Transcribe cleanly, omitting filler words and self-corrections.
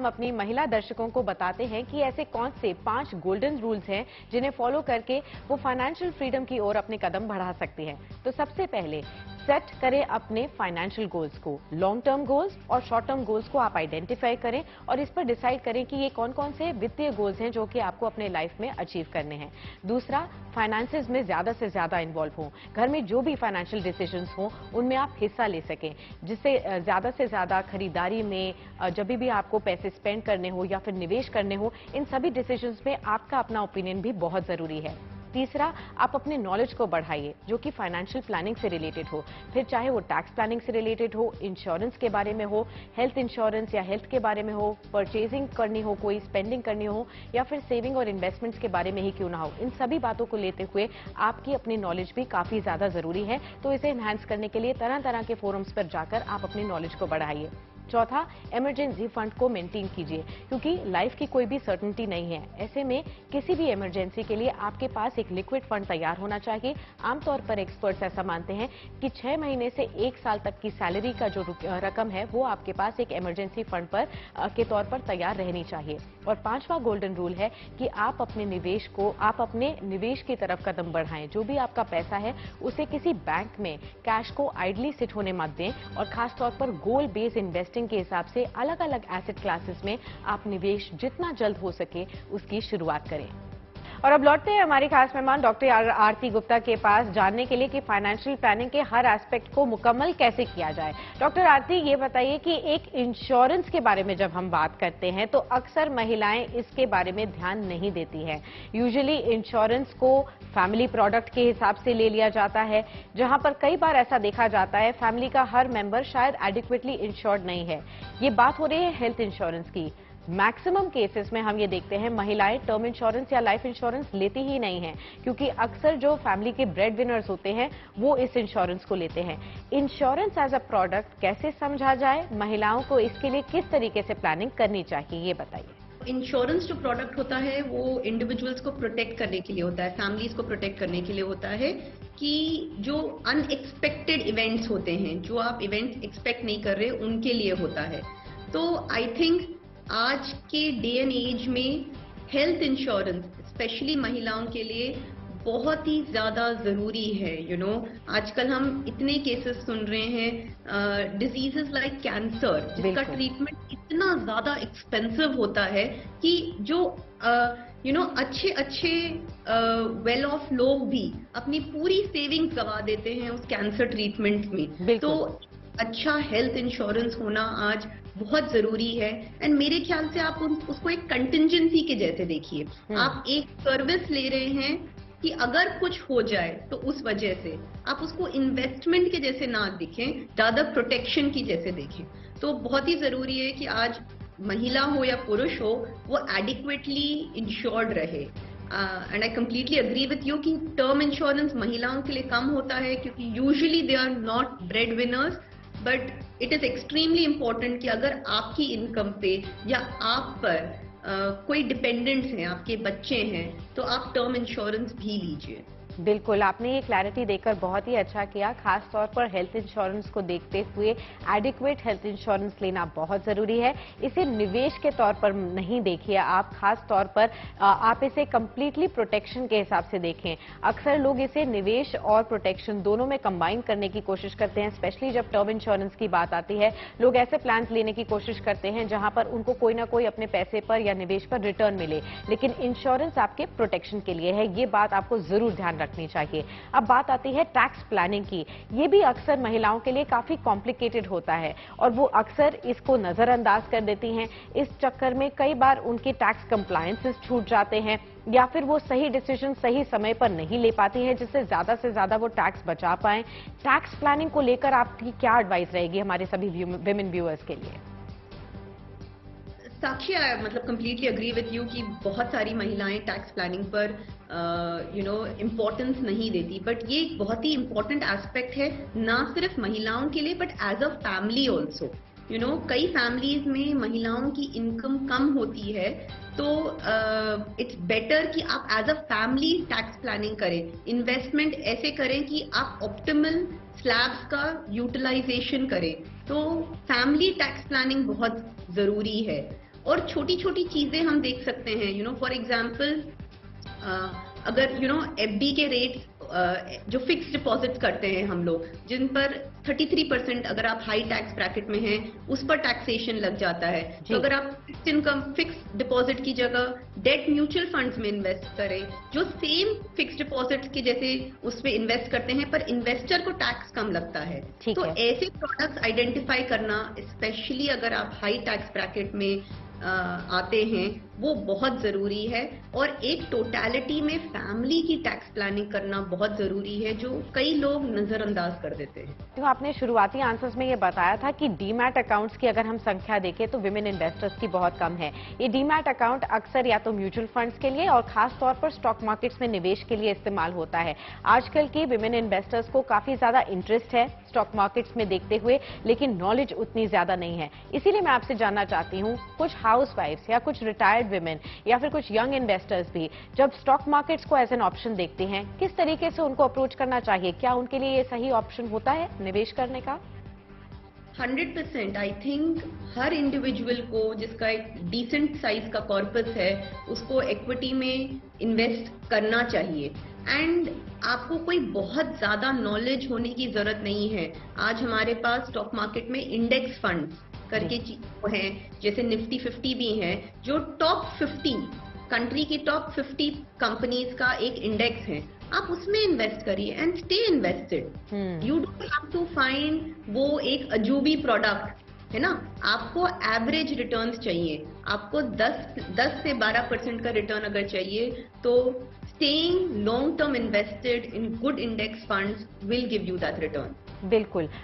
हम अपनी महिला दर्शकों को बताते हैं कि ऐसे कौन से 5 गोल्डन रूल्स हैं जिन्हें फॉलो करके वो फाइनेंशियल फ्रीडम की ओर अपने कदम बढ़ा सकती हैं। तो सबसे पहले सेट करें अपने फाइनेंशियल गोल्स को। लॉन्ग टर्म गोल्स और शॉर्ट टर्म गोल्स को आप आइडेंटिफाई करें और इस पर डिसाइड करें कि ये कौन कौन से वित्तीय गोल्स हैं जो कि आपको अपने लाइफ में अचीव करने हैं। दूसरा, फाइनेंसेस में ज्यादा से ज्यादा इन्वॉल्व हों। घर में जो भी फाइनेंशियल डिसीजंस हों उनमें आप हिस्सा ले सकें, जिससे ज्यादा से ज्यादा खरीदारी में जब भी आपको पैसे स्पेंड करने हो या फिर निवेश करने हो, इन सभी डिसीजंस में आपका अपना ओपिनियन भी बहुत जरूरी है। तीसरा, आप अपने नॉलेज को बढ़ाइए जो कि फाइनेंशियल प्लानिंग से रिलेटेड हो, फिर चाहे वो टैक्स प्लानिंग से रिलेटेड हो, इंश्योरेंस के बारे में हो, हेल्थ इंश्योरेंस या हेल्थ के बारे में हो, परचेजिंग करनी हो, कोई स्पेंडिंग करनी हो या फिर सेविंग और इन्वेस्टमेंट्स के बारे में ही क्यों ना हो। इन सभी बातों को लेते हुए आपकी अपनी नॉलेज भी काफी ज्यादा जरूरी है, तो इसे एनहांस करने के लिए तरह तरह के फोरम्स पर जाकर आप अपनी नॉलेज को बढ़ाइए। चौथा, इमरजेंसी फंड को मेंटेन कीजिए क्योंकि लाइफ की कोई भी सर्टेनिटी नहीं है। ऐसे में किसी भी इमरजेंसी के लिए आपके पास एक लिक्विड फंड तैयार होना चाहिए। आमतौर पर एक्सपर्ट्स ऐसा मानते हैं कि 6 महीने से 1 साल तक की सैलरी का जो रकम है वो आपके पास एक इमरजेंसी फंड पर के तौर पर तैयार रहनी चाहिए। और 5वां गोल्डन रूल है कि आप अपने निवेश की तरफ कदम बढ़ाएं। जो भी आपका पैसा है उसे किसी बैंक में कैश को आइडली सिट होने मत दें और खासतौर पर गोल बेस्ड इन्वेस्टिंग के हिसाब से अलग अलग एसेट क्लासेस में आप निवेश जितना जल्द हो सके उसकी शुरुआत करें। और अब लौटते हैं हमारी खास मेहमान डॉक्टर आरती गुप्ता के पास जानने के लिए कि फाइनेंशियल प्लानिंग के हर एस्पेक्ट को मुकम्मल कैसे किया जाए। डॉक्टर आरती, ये बताइए कि एक इंश्योरेंस के बारे में जब हम बात करते हैं तो अक्सर महिलाएं इसके बारे में ध्यान नहीं देती हैं। यूजुअली इंश्योरेंस को फैमिली प्रोडक्ट के हिसाब से ले लिया जाता है, जहां पर कई बार ऐसा देखा जाता है फैमिली का हर मेंबर शायद एडिक्वेटली इंश्योर्ड नहीं है। ये बात हो रही है हेल्थ इंश्योरेंस की। मैक्सिमम केसेस में हम ये देखते हैं महिलाएं टर्म इंश्योरेंस या लाइफ इंश्योरेंस लेती ही नहीं हैं क्योंकि अक्सर जो फैमिली के ब्रेड विनर्स होते हैं वो इस इंश्योरेंस को लेते हैं। इंश्योरेंस एज अ प्रोडक्ट कैसे समझा जाए, महिलाओं को इसके लिए किस तरीके से प्लानिंग करनी चाहिए, ये बताइए। इंश्योरेंस जो प्रोडक्ट होता है वो इंडिविजुअल्स को प्रोटेक्ट करने के लिए होता है, फैमिलीज को प्रोटेक्ट करने के लिए होता है कि जो अनएक्सपेक्टेड इवेंट्स होते हैं, जो आप इवेंट्स एक्सपेक्ट नहीं कर रहे, उनके लिए होता है। तो आई थिंक आज के डे एंड एज में हेल्थ इंश्योरेंस स्पेशली महिलाओं के लिए बहुत ही ज्यादा जरूरी है। आजकल हम इतने केसेस सुन रहे हैं डिजीजेस लाइक कैंसर, जिसका ट्रीटमेंट इतना ज्यादा एक्सपेंसिव होता है कि जो अच्छे अच्छे वेल ऑफ लोग भी अपनी पूरी सेविंग्स गवा देते हैं उस कैंसर ट्रीटमेंट में। तो अच्छा हेल्थ इंश्योरेंस होना आज बहुत जरूरी है। एंड मेरे ख्याल से आप उसको एक कंटिंजेंसी के जैसे देखिए। आप एक सर्विस ले रहे हैं कि अगर कुछ हो जाए तो उस वजह से आप उसको इन्वेस्टमेंट के जैसे ना देखें, ज्यादा प्रोटेक्शन की जैसे देखें। तो बहुत ही जरूरी है कि आज महिला हो या पुरुष हो वो एडिक्वेटली इंश्योर्ड रहे। And I completely agree with you कि टर्म इंश्योरेंस महिलाओं के लिए कम होता है क्योंकि usually they are not breadwinners, but it is extremely important कि अगर आपकी इनकम पे या आप पर कोई डिपेंडेंट्स हैं, आपके बच्चे हैं, तो आप टर्म इंश्योरेंस भी लीजिए। बिल्कुल, आपने ये क्लैरिटी देकर बहुत ही अच्छा किया। खास तौर पर हेल्थ इंश्योरेंस को देखते हुए एडिक्वेट हेल्थ इंश्योरेंस लेना बहुत जरूरी है। इसे निवेश के तौर पर नहीं देखिए आप, खास तौर पर आप इसे कंप्लीटली प्रोटेक्शन के हिसाब से देखें। अक्सर लोग इसे निवेश और प्रोटेक्शन दोनों में कंबाइन करने की कोशिश करते हैं, स्पेशली जब टर्म इंश्योरेंस की बात आती है। लोग ऐसे प्लान लेने की कोशिश करते हैं जहां पर उनको कोई ना कोई अपने पैसे पर या निवेश पर रिटर्न मिले, लेकिन इंश्योरेंस आपके प्रोटेक्शन के लिए है। ये बात आपको जरूर ध्यान रखनी चाहिए। अब बात आती है टैक्स प्लानिंग की। ये भी अक्सर महिलाओं के लिए काफी कॉम्प्लिकेटेड होता है और वो अक्सर इसको नजरअंदाज कर देती हैं। इस चक्कर में कई बार उनके टैक्स कंप्लायंसेस छूट जाते हैं या फिर वो सही डिसीजन सही समय पर नहीं ले पाती हैं, जिससे ज्यादा से ज्यादा वो टैक्स बचा पाएं। टैक्स प्लानिंग को लेकर आपकी क्या एडवाइस रहेगी हमारे सभी विमेन व्यूअर्स के लिए? साक्षी, मतलब कंप्लीटली अग्री विथ यू कि बहुत सारी महिलाएं टैक्स प्लानिंग पर इम्पोर्टेंस नहीं देती, बट ये एक बहुत ही इम्पोर्टेंट एस्पेक्ट है, ना सिर्फ महिलाओं के लिए but as a family also. कई फैमिलीज में महिलाओं की इनकम कम होती है, तो इट्स बेटर कि आप as a family tax planning करें। इन्वेस्टमेंट ऐसे करें कि आप ऑप्टिमल स्लैब्स का यूटिलाइजेशन करें। तो फैमिली टैक्स प्लानिंग बहुत जरूरी है। और छोटी छोटी चीजें हम देख सकते हैं, फॉर एग्जाम्पल अगर एफडी के रेट्स जो फिक्स डिपॉजिट करते हैं हम लोग, जिन पर 33% अगर आप हाई टैक्स ब्रैकेट में हैं उस पर टैक्सेशन लग जाता है। तो अगर आप फिक्स इनकम फिक्स डिपॉजिट की जगह डेट म्यूचुअल फंड्स में इन्वेस्ट करें जो सेम फिक्स डिपॉजिट के जैसे उस पर इन्वेस्ट करते हैं पर इन्वेस्टर को टैक्स कम लगता है। तो ऐसे प्रोडक्ट्स आइडेंटिफाई करना, स्पेशली अगर आप हाई टैक्स ब्रैकेट में आते हैं, वो बहुत जरूरी है। और एक टोटलिटी में फैमिली की टैक्स प्लानिंग करना बहुत जरूरी है जो कई लोग नजरअंदाज कर देते हैं। तो आपने शुरुआती आंसर्स में ये बताया था कि डीमैट अकाउंट्स की अगर हम संख्या देखें तो विमेन इन्वेस्टर्स की बहुत कम है। ये डीमैट अकाउंट अक्सर या तो म्यूचुअल फंड्स के लिए और खास तौर पर स्टॉक मार्केट्स में निवेश के लिए इस्तेमाल होता है। आजकल की विमेन इन्वेस्टर्स को काफी ज्यादा इंटरेस्ट है स्टॉक मार्केट्स में देखते हुए, लेकिन नॉलेज उतनी ज्यादा नहीं है। इसीलिए मैं आपसे जानना चाहती हूँ, कुछ हाउसवाइफ्स या कुछ रिटायर्ड विमेन या फिर कुछ यंग इन्वेस्टर्स भी जब स्टॉक मार्केट्स को एज एन ऑप्शन देखते हैं, किस तरीके से उनको अप्रोच करना चाहिए? क्या उनके लिए ये सही ऑप्शन होता है निवेश करने का? 100% आई थिंक हर इंडिविजुअल को जिसका एक डिसेंट साइज का कॉर्पस है उसको इक्विटी में इन्वेस्ट करना चाहिए। एंड आपको कोई बहुत ज्यादा नॉलेज होने की जरूरत नहीं है। आज हमारे पास स्टॉक मार्केट में इंडेक्स फंड्स करके हैं, जैसे निफ्टी 50 भी हैं, जो टॉप 50 कंट्री की टॉप 50 कंपनीज का एक इंडेक्स है। आप उसमें इन्वेस्ट करिए and stay invested. You don't have to find वो एक अजूबी प्रोडक्ट है ना। आपको एवरेज रिटर्न्स चाहिए। आपको 10 से 12% का रिटर्न अगर चाहिए तो staying long term invested in good index funds will give you that return. बिल्कुल।